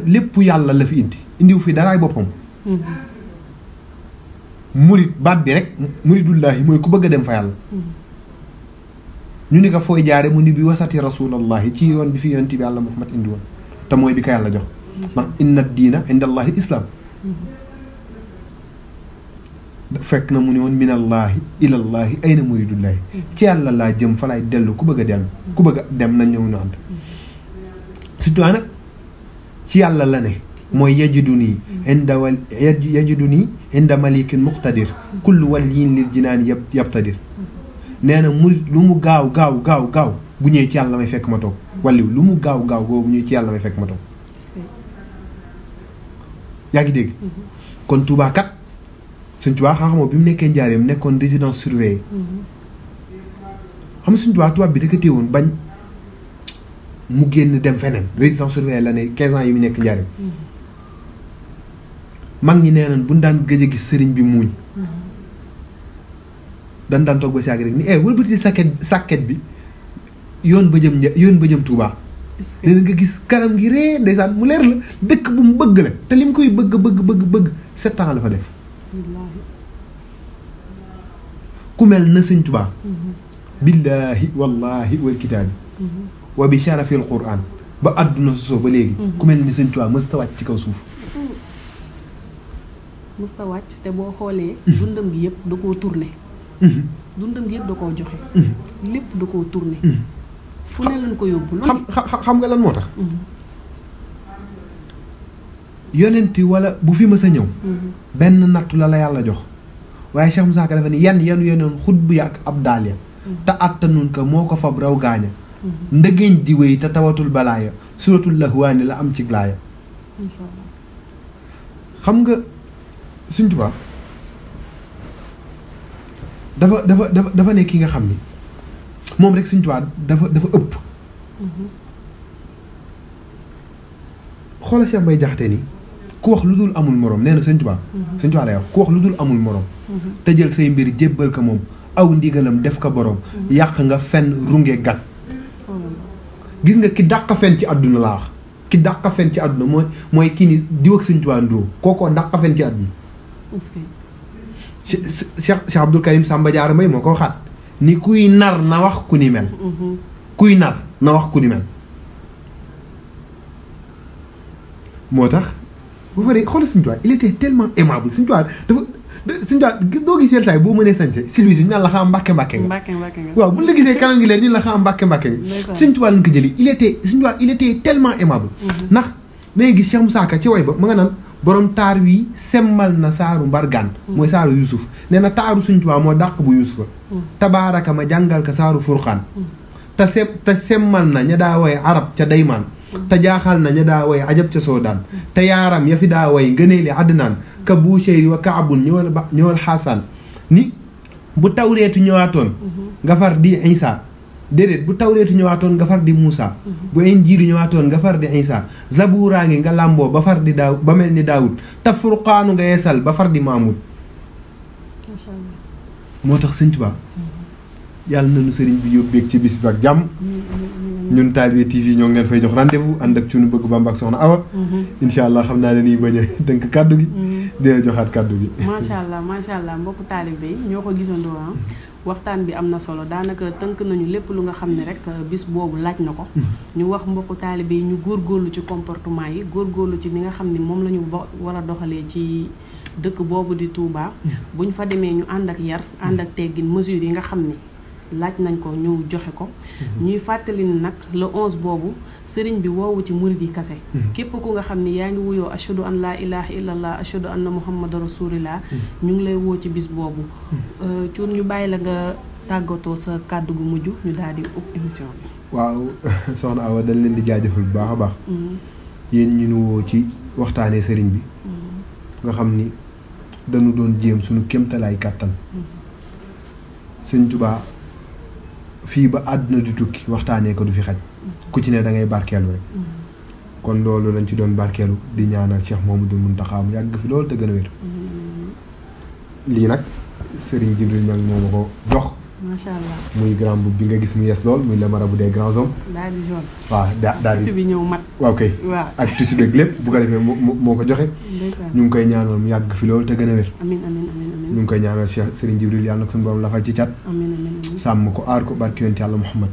B: lépp yàlla la fi indiwu fi daraay boppam murid baat bi rek muridullahi mooy ku bëgg a dem fa yàlla ñu ni ko fooy jaare mu ni bi wasati rasulallahi ci yoon bi fi yonent bi yàlla Muhammad indi woon te mooy bi ko yàlla jox ndax inna diina inda allahi islam fekk na mu ni woon minallahi ilallahi ayna muridullahi ci yàlla laa jëm fa laay dellu ku bëgg a dellu ku bëgg a dem na ñëw ñu ànd surtout nag ci yàlla la ne mooy yajidu nii yajidu nii inda malikin muqtadir kullu waliyin lil jinaan yabtadir nee na murit lu mu gaaw bu ñëwee ci yàlla may fekk ma toog waliw lu mu gaaw bu ñëwee ci yàlla may fekk ma toog yaa ngi dégg kon Touba kat Sëñ Tuubaa xam bi mu nekkee njaareem nekkoon résidence surveillée xam nga Sëñ Tuubaa tubaab bi da ko téewoon bañ mu génn dem feneen résidence surveillée la ne 15 ans yi mu nekk njaareem mag ñi nee nañ bu ñu daan gëj a gis sëriñ bi muuñ dan daan toog ba si àgg rek ni wëlbati sàkket bi yoon ba jëm Touba nee na nga gis kanam gi ree ndeysaan mu leer la dëkk bu mu bëgg la te li mu koy bëgg 7 ans la fa def ku mel na Sëñ Tuubaa billaahi wallaahi wal kitaabi wa bi sharafil quraan ba àdduna sosoo ba léegi ku mel ni Sëñ Tuubaa mësta wàcc ci kaw suuf
A: mësta wàcc te boo xoolee dundam gi yëpp da koo tourné dundam gi yëpp da koo joxe lépp da koo tourné fu ne lañ ko yóbbu
B: xam nga lan moo tax yonenti wala bu fi mës a ñëw benn nattu la yàlla jox waaye Cheikh Moussa Ka dafa ni yenu yenoon xutbu ya ak ab daal ya te attanun ko moo ko fab raw gaaña ndëgéeñ di wéy te tawatul balaaya suratul lahwaani la am ci laaya xam nga Sëñ Tuubaa dafa ne ki nga xam ni moom rek Sëñ Tuubaa dafa ëpp xoola Cheikh Bay Jaxate ni ku wax lu dul amul morom nee na Sëñ Tuubaa lay wax ku wax lu dul amul morom te jël say mbir jébbal ko moom aw ndigalam def ko borom yàq nga fen runge gàtt gis nga ki dàq fen ci àdduna laa wax ki dàq fen ci àdduna mooy kii ni diw ak Sëñ Tuubaa nduroo kookoo dàq fen ci àdduna Cheikh Abdul Karim Samba Diarra Mbaye moo ko waxaat ni kuy nar na wax ku ni mel kuy nar na wax ku ni mel moo tax bu paree xoolal Sëñ Tuubaa il était tellement aimable Sëñ Tuubaa doo gis yenn saa yi boo mënee sañse si lui si ñu naan la xam mbàkke nga waaw bu la gisee kanam gi leen ñu la xam mbàkke nga Sëñ Tuubaa lañ ko jëli Sëñ Tuubaa il était tellement aimable ndax dangay gis Cheikh Moussa Ka ci way ba ma nga naan borom taar wi semmal na saaru mbargaan mooy saaru Yuusuf nee na taaru Sëñ Tuubaa moo dàq bu Yuusufa tabaaraka ma jàngal ka saaru furqaan te semmal na ña daa woy arab ca daymaan te jaaxal na ña daa woy ajab ca soodaan te yaaram ya fi daa woy ngëneeli àddinaan ka buusheyri wa kaabun ñëwal xaasaan ni bu tawreetu ñëwaatoon nga far di Isaa déedéet bu tawreetu ñëwaatoon nga far di Muusa bu injiilu ñëwaatoon nga far di Isaa zabuuraa ngi nga làmboo ba far di daaw ba mel ni Daawud te furqaanu nga yeesal ba far di Maamud moo tax Sëñ Tuubaa yàlla nañu sëriñ bi yóbbeeg ci bis bi ak jàmm ñun Talibé TV ñoo ngi leen fay jox rendez-vous ànd ak suñu bëgg Bamba ak Soxna Awa incha allah xam naa ne nii bañ a dënk kàddu gi dina joxaat kàddu gi
A: macha allah mbokku taalibe yi ñoo ko gisandoo waxtaan bi am na solo daanaka tënk nañu lépp lu nga xam ne rek bis boobu laaj na ko ñu wax mbokku taalibe yi ñu góorgóorlu ci comportement yi góorgóorlu ci ni nga xam ne moom la ñu war a doxalee ci dëkk boobu di Touba bu ñu fa demee ñu ànd ak yar ànd ak teggin mesures yi nga xam ne laaj nañ ko ñu joxe ko ñuy fàttali ni nag le 11 boobu sëriñ bi woowu ci murid yi kase képp ku nga xam ni yaa ngi wuyoo ashhadu an laa ilaha illallah ashhadu anna muhammadu rasulillah ñu ngi lay woo ci bis boobu cuun ñu bàyyi la nga tàggatoo sa kàddu gu mujj ñu daal di ub émission bi
B: waaw soxna Awa dañ leen di jaajëfal bu baax a baax yéen ñu nu woo ci waxtaanee sëriñ bi nga xam ni dañu doon jéem suñu kéemtalaay kàttan Sëñ Tuubaa fii ba àdduna di tukki waxtaanee ko du fi xaj ku ci ne da ngay barkeelu rek kon loolu lañ ci doon barkeelu di ñaanal Cheikh Mouhamadoul Mountakha mu yàgg fi loolu te gën a wér lii nag Serigne Jibril Niang moo ma ko jox
A: macha allah
B: muy grand boub bi nga gis mu yees lool muy le marabout des grands hommes
A: daal di jaune
B: waaw daal di
A: tissu bi ñëw mat
B: waaw kay
A: waaw
B: ak tissu beeg lépp bu ko defee moo ko joxe ñu ngi koy ñaanal mu yàgg fi loolu te gën a wér
A: amiin amiin amiin
B: ñu ngi koy ñaanal Cheikh Serigne Jibril yàlla na ko suñu borom lafal ci cat
A: amiin amiin
B: sàmm ko aar ko barki yonent yàlla Muhammad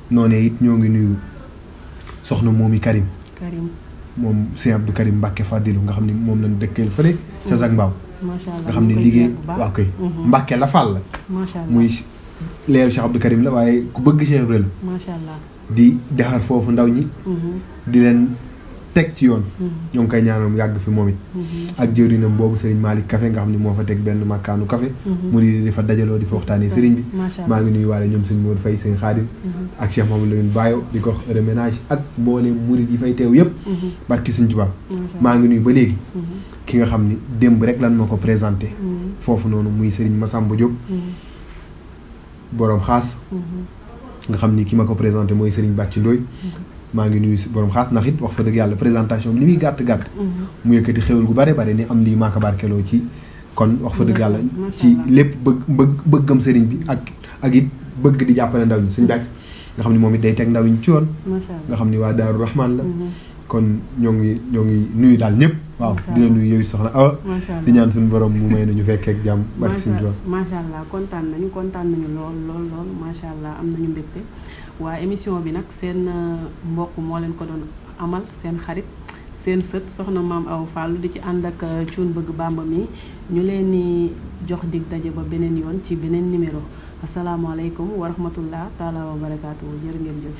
B: noonee it ñoo ngi nuyu soxna moomi Karim moom Sëñ Abdou Karim Mbacke Fadilu nga xam ne moom lañ dëkkeel fële ca Zac Mbao nga xam ne liggéey waaw kay Mbacke la Fall la muy leeru Cheikh Abdou Karim la waaye ku bëgg Cheikh Ibrahima la
A: macha allah
B: di defar foofu ndaw ñi di leen teg ci yoon ñoo ngi koy ñaanal mu yàgg fi moom it ak jëwrinam boobu Serigne Malick Café nga xam ne moo fa teg benn makkaanu café mu di fa dajaloo di fa waxtaanee Serigne bi maa ngi nuyu waale ñoom sëñ Modou Faye sëñ Khadim ak Cheikh Mamadou Lamine Bayo di ko wax reménage ak mbooleem murid yi fay teew yëpp barki Sëñ Tuubaa maa ngi nuyu ba léegi ki nga xam ni démb rek lan ma ko présenté foofu noonu muy Serigne Massamba Diop borom xaas nga xam ni ki ma ko présenté mooy Serigne Bàcci Ndoy maa ngi nuyu borom xaas ndax it wax fa dëgg yàlla présentation bi li muy gàtt gàtt mu yëkkati xéwal gu bare bare ni am lii maaka barkeloo ci kon wax fa dëgg yàlla ci lépp bëggam sëriñ bi ak it bëgg di jàppale ndaw ñi sëñ Bàcc nga xam ne moom it day teg ndaw ñi ci yoon nga xam ni waa Daaru Rahman la kon ñoo ngi nuyu daal ñëpp waaw dina nuyu yow soxna Awa di ñaan suñu borom mu may nañu fekkee ak jàmm barke suñu Tuubaa
A: macha allah kontaan nañu lool macha allah am nañu mbégte waa émission bi nag seen mbokk moo leen ko doon amal seen xarit seen sët soxna Maam Awa Fall di ci ànd ak cuun bëgg Bàmba mi ñu leen di jox dig daje ba beneen yoon ci beneen numéro asalaamaaleykum wa rahmatullah taala wa barakaatu jërë ngeen jëf